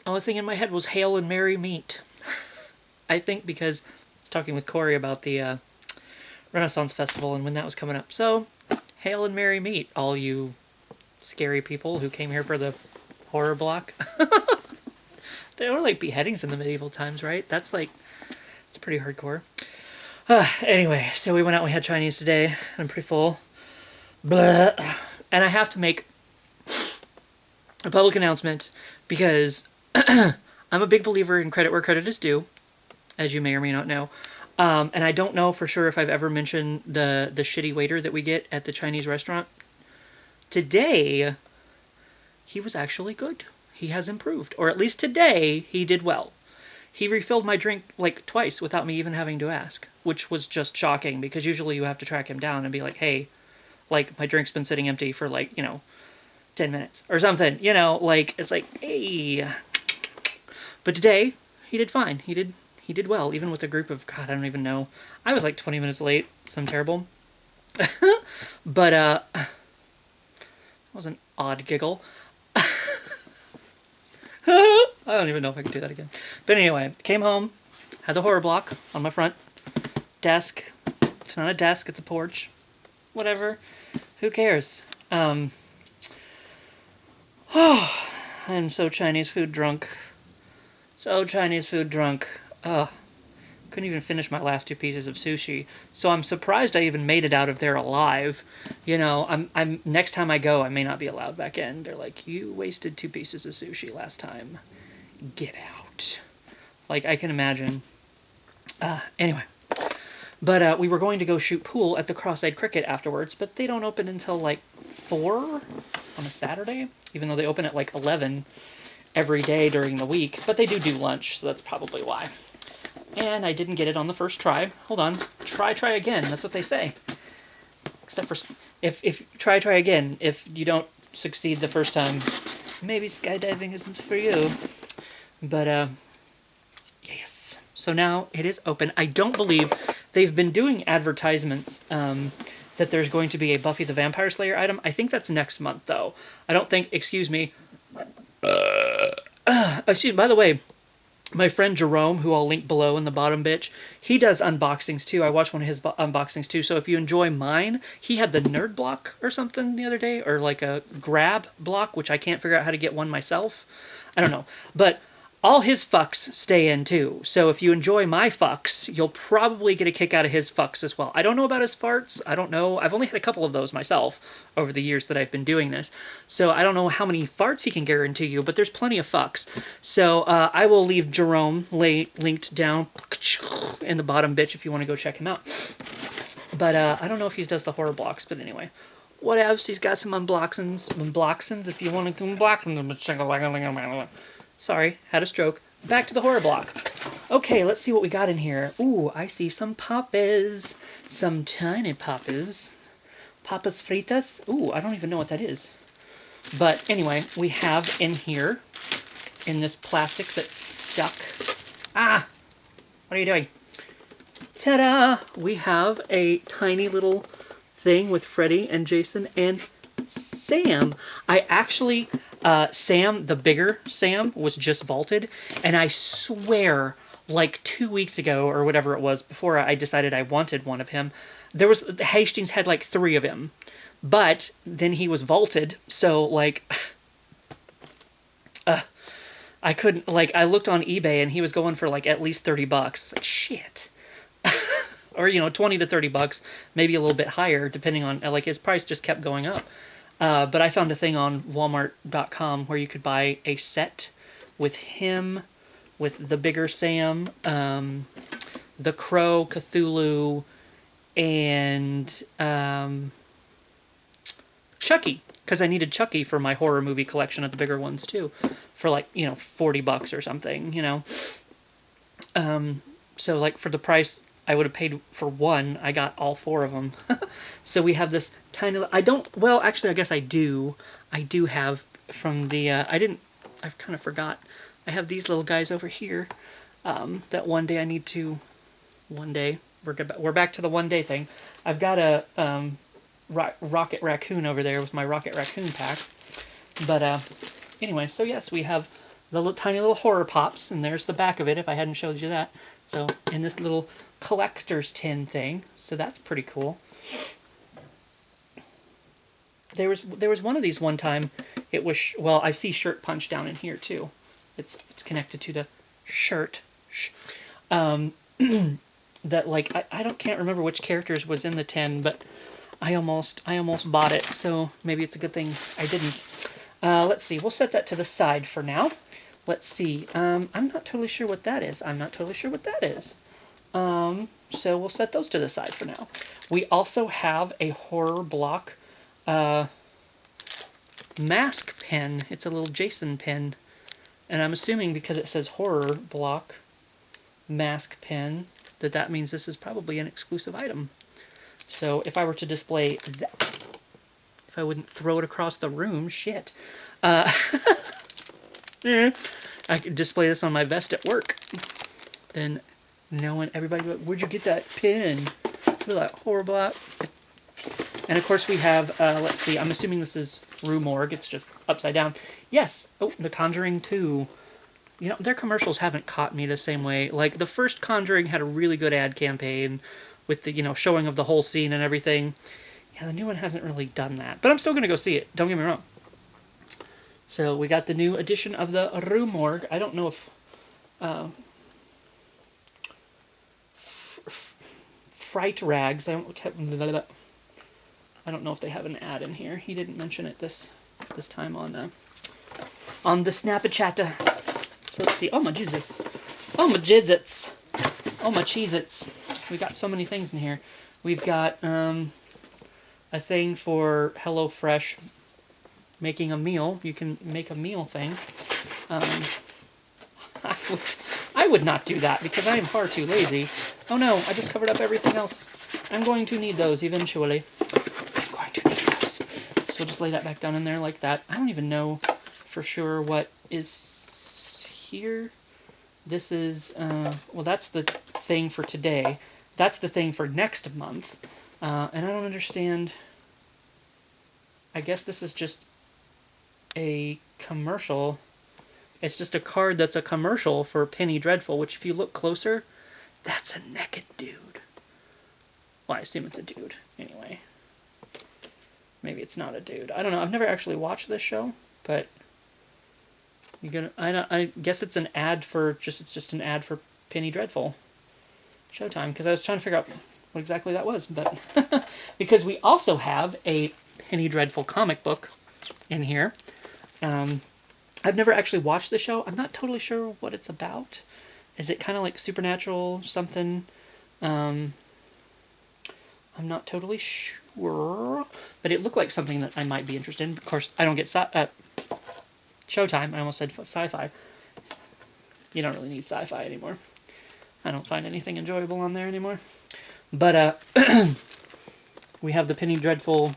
only thing in my head was Hail and Merry Meet. I think because I was talking with Corey about the Renaissance Festival and when that was coming up. So, Hail and Merry Meet, all you scary people who came here for the horror block. There were like beheadings in the medieval times, right? That's like, it's pretty hardcore. Anyway, so we went out and we had Chinese today. I'm pretty full. Blah. And I have to make a public announcement because I'm a big believer in credit where credit is due, as you may or may not know. And I don't know for sure if I've ever mentioned the shitty waiter that we get at the Chinese restaurant. Today, he was actually good. He has improved. Or at least today, he did well. He refilled my drink like twice without me even having to ask, which was just shocking because usually you have to track him down and be like, hey, like my drink's been sitting empty for like, 10 minutes or something, like it's like, hey. But today, he did fine. He did well, even with a group of, God, I don't even know. I was like 20 minutes late, so I'm terrible. But, it was an odd giggle. I don't even know if I can do that again. But anyway, came home, had the horror block on my front desk. It's not a desk, it's a porch. Whatever. Who cares? I'm so Chinese food drunk. So Chinese food drunk. Couldn't even finish my last 2 pieces of sushi. So I'm surprised I even made it out of there alive. I'm next time I go, I may not be allowed back in. They're like, you wasted 2 pieces of sushi last time. Get out. Like, I can imagine. Anyway. But we were going to go shoot pool at the Cross-Eyed Cricket afterwards, but they don't open until like 4 on a Saturday, even though they open at like 11 every day during the week. But they do lunch, so that's probably why. And I didn't get it on the first try. Hold on. Try again. That's what they say. Except for if try again. If you don't succeed the first time, maybe skydiving isn't for you. But, yes. So now it is open. I don't believe they've been doing advertisements that there's going to be a Buffy the Vampire Slayer item. I think that's next month, though. I don't think, excuse me. By the way, my friend Jerome, who I'll link below in the bottom bitch, he does unboxings too. I watched one of his unboxings too. So if you enjoy mine, he had the nerd block or something the other day, or like a grab block, which I can't figure out how to get one myself. I don't know. But all his fucks stay in too. So if you enjoy my fucks, you'll probably get a kick out of his fucks as well. I don't know about his farts. I don't know. I've only had a couple of those myself over the years that I've been doing this. So I don't know how many farts he can guarantee you, but there's plenty of fucks. So I will leave Jerome linked down in the bottom bitch if you want to go check him out. But I don't know if he does the horror blocks, but anyway. Whatevs, he's got some unblocksins if you want to unblock them. Sorry, had a stroke. Back to the horror block. Okay, let's see what we got in here. Ooh, I see some papas. Some tiny papas. Papas fritas. Ooh, I don't even know what that is. But anyway, we have in here, in this plastic that's stuck. Ah! What are you doing? Ta-da! We have a tiny little thing with Freddy and Jason and Sam. I actually... Sam, the bigger Sam, was just vaulted, and I swear, like 2 weeks ago, or whatever it was, before I decided I wanted one of him, Hastings had like 3 of him, but then he was vaulted, so, like, I couldn't, like, I looked on eBay, and he was going for, like, at least $30. It's like, shit. Or, 20 to $30, maybe a little bit higher, depending on, like, his price just kept going up. But I found a thing on Walmart.com where you could buy a set with him, with the bigger Sam, the Crow, Cthulhu, and Chucky. Because I needed Chucky for my horror movie collection of the bigger ones too. For like, $40 or something, So like for the price I would have paid for one, I got all 4 of them. So we have this tiny... actually, I guess I do. I do have from the... I kind of forgot. I have these little guys over here that one day I need to... One day. We're back to the one day thing. I've got a Rocket Raccoon over there with my Rocket Raccoon pack. But anyway, so yes, we have the little, tiny little horror pops, and there's the back of it if I hadn't showed you that. So in this little collector's tin thing, so that's pretty cool. There was one of these one time. It was, well, I see shirt punch down in here too. It's connected to the shirt. That like I can't remember which characters was in the tin, but I almost bought it, so maybe it's a good thing I didn't. Let's see. We'll set that to the side for now. Let's see. I'm not totally sure what that is. So we'll set those to the side for now. We also have a horror block mask pen. It's a little Jason pen. And I'm assuming because it says horror block mask pen, that means this is probably an exclusive item. So if I were to display that, if I wouldn't throw it across the room, shit. I could display this on my vest at work. Then everybody go, where'd you get that pin? That horror block. And of course we have, let's see, I'm assuming this is Rue Morgue. It's just upside down. Yes. Oh, The Conjuring 2. You know, their commercials haven't caught me the same way. Like, the first Conjuring had a really good ad campaign with the, showing of the whole scene and everything. Yeah, the new one hasn't really done that. But I'm still going to go see it. Don't get me wrong. So we got the new edition of the Rue Morgue. I don't know if... Fright Rags. I don't know if they have an ad in here. He didn't mention it this time on the Snapchat. So let's see. Oh my Jesus. Oh my jizzits. Oh my Cheez-Its. We got so many things in here. We've got a thing for HelloFresh making a meal. You can make a meal thing. I would not do that because I am far too lazy. Oh no, I just covered up everything else. I'm going to need those eventually. I'm going to need those. So we'll just lay that back down in there like that. I don't even know for sure what is here. This is, well, that's the thing for today. That's the thing for next month. And I don't understand. I guess this is just a commercial. It's just a card that's a commercial for Penny Dreadful, which if you look closer, that's a naked dude. Well, I assume it's a dude, anyway. Maybe it's not a dude. I don't know. I've never actually watched this show, but I guess it's an ad for it's just an ad for Penny Dreadful Showtime, because I was trying to figure out what exactly that was, but because we also have a Penny Dreadful comic book in here. I've never actually watched the show. I'm not totally sure what it's about. Is it kind of like supernatural something? I'm not totally sure, but it looked like something that I might be interested in. Of course, I don't get Showtime. I almost said sci-fi. You don't really need sci-fi anymore. I don't find anything enjoyable on there anymore. But we have the Penny Dreadful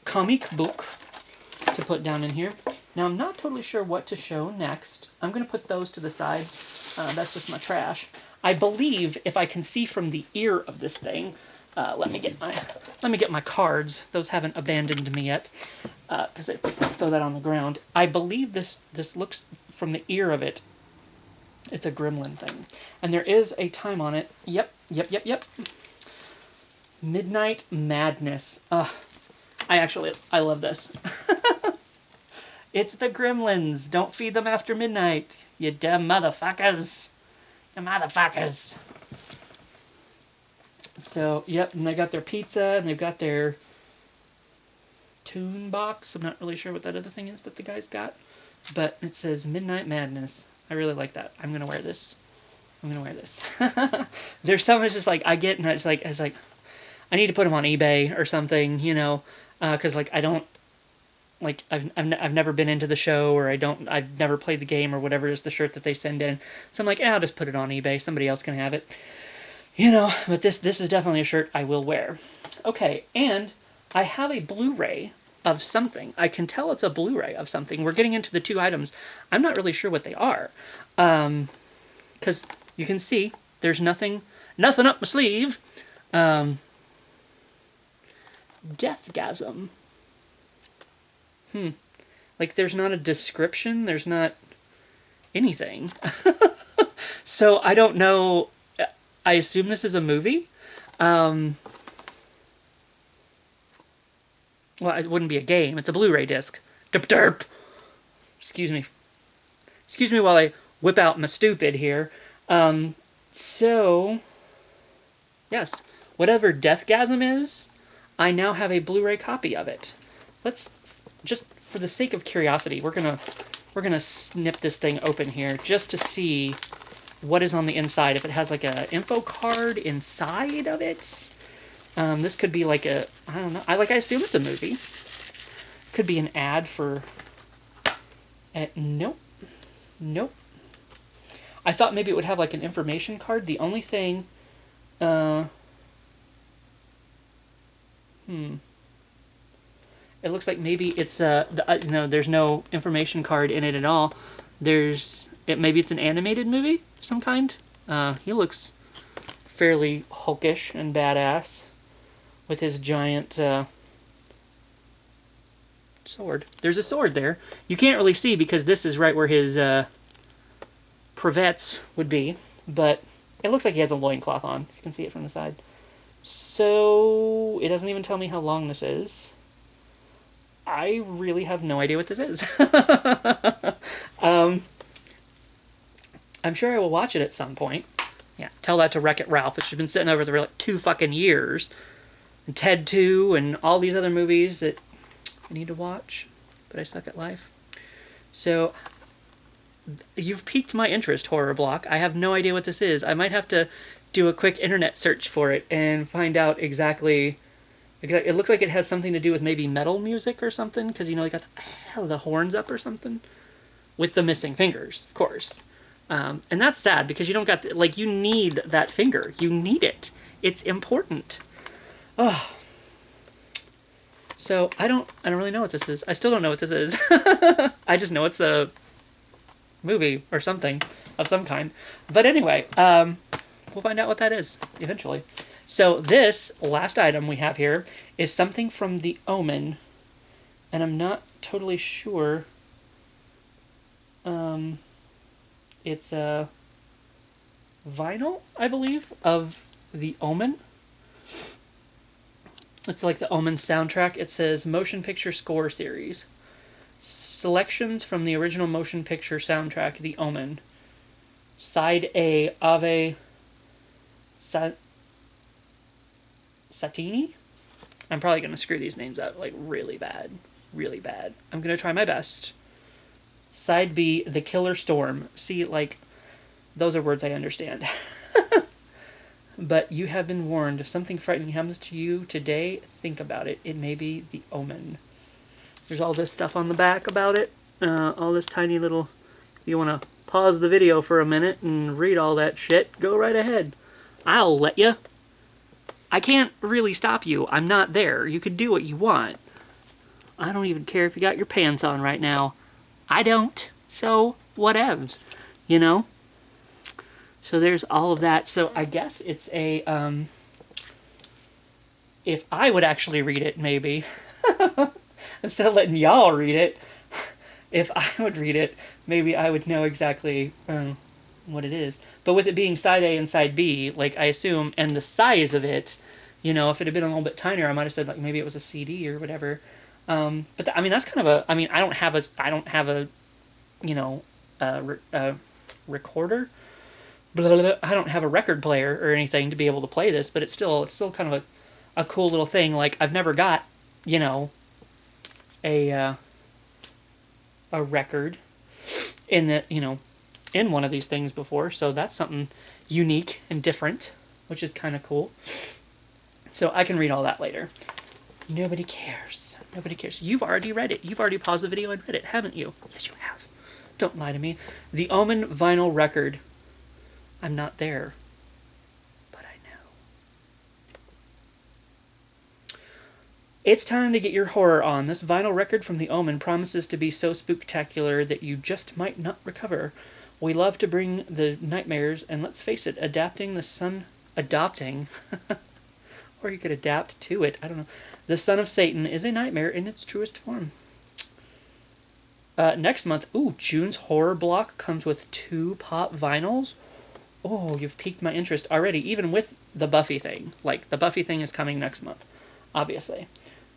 comic book to put down in here. Now, I'm not totally sure what to show next. I'm going to put those to the side. That's just my trash. I believe, if I can see from the ear of this thing, let me get my cards. Those haven't abandoned me yet, because I throw that on the ground. I believe this looks, from the ear of it, it's a gremlin thing. And there is a time on it. Yep. Midnight Madness. I love this. It's the gremlins. Don't feed them after midnight. You dumb motherfuckers. You motherfuckers. So, yep, and they got their pizza, and they've got their tune box. I'm not really sure what that other thing is that the guy's got. But it says Midnight Madness. I really like that. I'm going to wear this. There's some that's just like, I get, and it's like, I need to put them on eBay or something, because, like, I don't, like, I've never been into the show, or I've never played the game, or whatever is the shirt that they send in. So I'm like, I'll just put it on eBay. Somebody else can have it. But this is definitely a shirt I will wear. Okay, and I have a Blu-ray of something. I can tell it's a Blu-ray of something. We're getting into the two items. I'm not really sure what they are. Because you can see there's nothing up my sleeve. Deathgasm. Like Like, there's not a description, there's not anything. So I don't know. I assume this is a movie. Well, it wouldn't be a game. It's a Blu-ray disc. Derp derp. Excuse me. Excuse me while I whip out my stupid here. So, yes, whatever Deathgasm is, I now have a Blu-ray copy of it. Let's, just for the sake of curiosity, we're gonna snip this thing open here just to see what is on the inside. If it has like a info card inside of it, this could be like a, I don't know. I assume it's a movie. Could be an ad for. Nope, nope. I thought maybe it would have like an information card. The only thing, It looks like maybe it's no, there's no information card in it at all. Maybe it's an animated movie of some kind. He looks fairly hulkish and badass with his giant sword. There's a sword there. You can't really see because this is right where his privets would be, but it looks like he has a loincloth on, if you can see it from the side. So, it doesn't even tell me how long this is. I really have no idea what this is. I'm sure I will watch it at some point. Yeah, tell that to Wreck-It Ralph, which has been sitting over there for like 2 fucking years. And Ted 2 and all these other movies that I need to watch, but I suck at life. So, you've piqued my interest, Horror Block. I have no idea what this is. I might have to do a quick internet search for it and find out exactly. It looks like it has something to do with maybe metal music or something, because, you know, they got the horns up or something. With the missing fingers, of course. And that's sad, because you don't got, you need that finger. You need it. It's important. Oh. So, I don't really know what this is. I still don't know what this is. I just know it's a movie or something of some kind. But anyway, we'll find out what that is eventually. So this last item we have here is something from The Omen, and I'm not totally sure. It's a vinyl, I believe, of The Omen. It's like The Omen soundtrack. It says Motion Picture Score Series. Selections from the original motion picture soundtrack, The Omen. Side A, Ave Satini? I'm probably going to screw these names up, like, really bad. Really bad. I'm going to try my best. Side B, The Killer Storm. See, like, those are words I understand. But you have been warned. If something frightening happens to you today, think about it. It may be The Omen. There's all this stuff on the back about it. All this tiny little... If you want to pause the video for a minute and read all that shit, go right ahead. I'll let you. I can't really stop you. I'm not there. You can do what you want. I don't even care if you got your pants on right now. I don't. So, whatevs. You know? So there's all of that. So I guess it's a, if I would actually read it, maybe, instead of letting y'all read it, if I would read it, maybe I would know exactly what it is. But with it being side A and side B, like, I assume, and the size of it, you know, if it had been a little bit tinier, I might have said, like, maybe it was a CD or whatever. But I mean, that's kind of a, I mean, I don't have a, you know, recorder. Blah, blah, blah. I don't have a record player or anything to be able to play this, but it's still kind of a cool little thing. Like, I've never got, you know, a record in the, you know, in one of these things before, so that's something unique and different, which is kind of cool. So I can read all that later. Nobody cares. Nobody cares. You've already read it. You've already paused the video and read it, haven't you? Yes, you have. Don't lie to me. The Omen vinyl record. I'm not there, but I know. It's time to get your horror on. This vinyl record from The Omen promises to be so spooktacular that you just might not recover. We love to bring the nightmares, and let's face it, adopting, or you could adapt to it, I don't know. The Son of Satan is a nightmare in its truest form. Next month, ooh, June's horror block comes with 2 pop vinyls. Oh, you've piqued my interest already, even with the Buffy thing. Like, the Buffy thing is coming next month, obviously.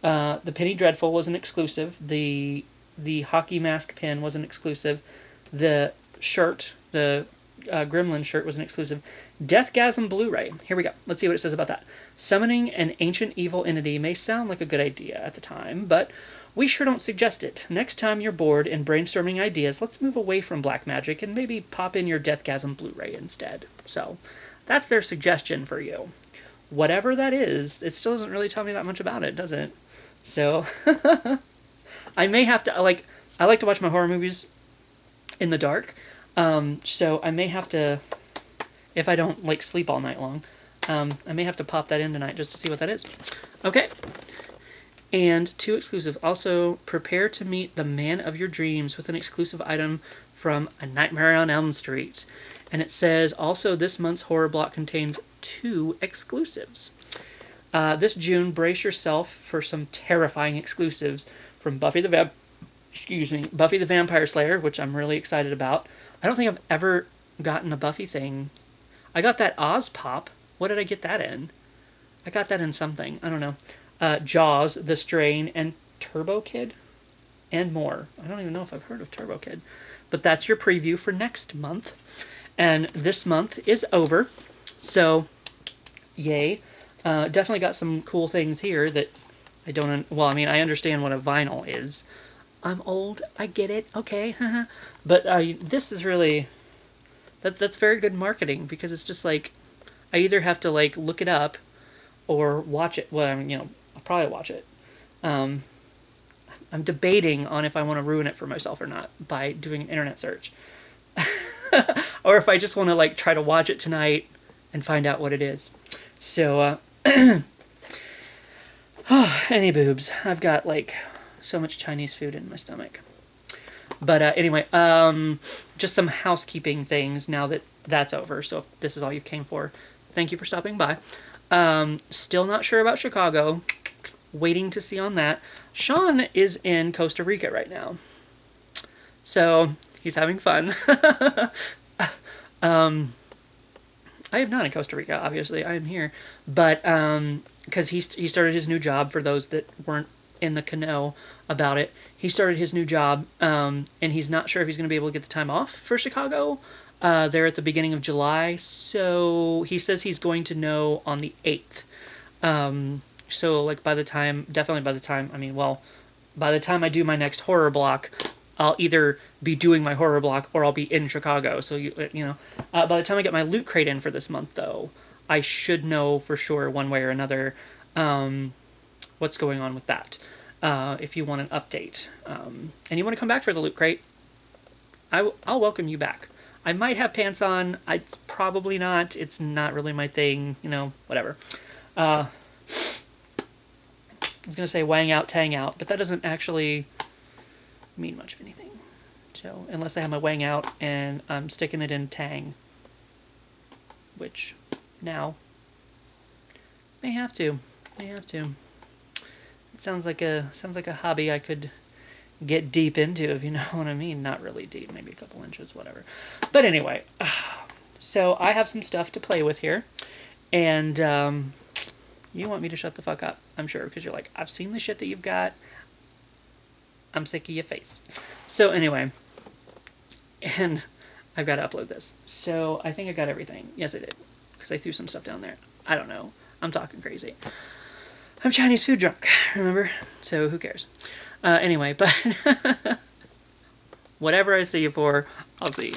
The Penny Dreadful was an exclusive. The hockey mask pin was an exclusive. The shirt, the Gremlin shirt was an exclusive. Deathgasm Blu-ray. Here we go. Let's see what it says about that. Summoning an ancient evil entity may sound like a good idea at the time, but we sure don't suggest it. Next time you're bored and brainstorming ideas, let's move away from black magic and maybe pop in your Deathgasm Blu-ray instead. So, that's their suggestion for you. Whatever that is, it still doesn't really tell me that much about it, does it? So, I may have to, I like to watch my horror movies in the dark, so I may have to, if I don't, like, sleep all night long, I may have to pop that in tonight just to see what that is. Okay. And 2 exclusive. Also, prepare to meet the man of your dreams with an exclusive item from A Nightmare on Elm Street. And it says, also, this month's horror block contains 2 exclusives. This June, brace yourself for some terrifying exclusives from Buffy the Vampire Slayer, which I'm really excited about. I don't think I've ever gotten a Buffy thing. I got that Oz Pop. What did I get that in? I got that in something. I don't know. Jaws, The Strain, and Turbo Kid, and more. I don't even know if I've heard of Turbo Kid. But that's your preview for next month. And this month is over. So, yay. Definitely got some cool things here that I don't... Well, I mean, I understand what a vinyl is. I'm old. I get it. Okay. But this is really... That's very good marketing, because it's just like... I either have to, like, look it up or watch it. Well, I mean, I'll probably watch it. I'm debating on if I want to ruin it for myself or not by doing an internet search. Or if I just want to, like, try to watch it tonight and find out what it is. So, any boobs. I've got, like, so much Chinese food in my stomach. But anyway, just some housekeeping things now that that's over. So if this is all you came for, thank you for stopping by. Still not sure about Chicago. Waiting to see on that. Sean is in Costa Rica right now. So, he's having fun. I am not in Costa Rica, obviously. I am here. But, because he started his new job, for those that weren't in the know about it. He started his new job, and he's not sure if he's going to be able to get the time off for Chicago. They're at the beginning of July, so he says he's going to know on the 8th. So, like, by the time I do my next horror block, I'll either be doing my horror block or I'll be in Chicago. So, by the time I get my loot crate in for this month, though, I should know for sure, one way or another, what's going on with that. If you want an update. And you want to come back for the loot crate, I'll welcome you back. I might have pants on. It's probably not. It's not really my thing. Whatever. I was going to say wang out, tang out, but that doesn't actually mean much of anything. So, unless I have my wang out and I'm sticking it in tang. Which, now, may have to. It sounds like a hobby I could get deep into, if you know what I mean. Not really deep, maybe a couple inches, whatever. But anyway, so I have some stuff to play with here, and you want me to shut the fuck up, I'm sure, because you're like, I've seen the shit that you've got. I'm sick of your face. So anyway, and I've got to upload this. So I think I got everything. Yes, I did, because I threw some stuff down there. I don't know. I'm talking crazy. I'm Chinese food drunk, remember? So who cares? Anyway, but whatever I see you for, I'll see you.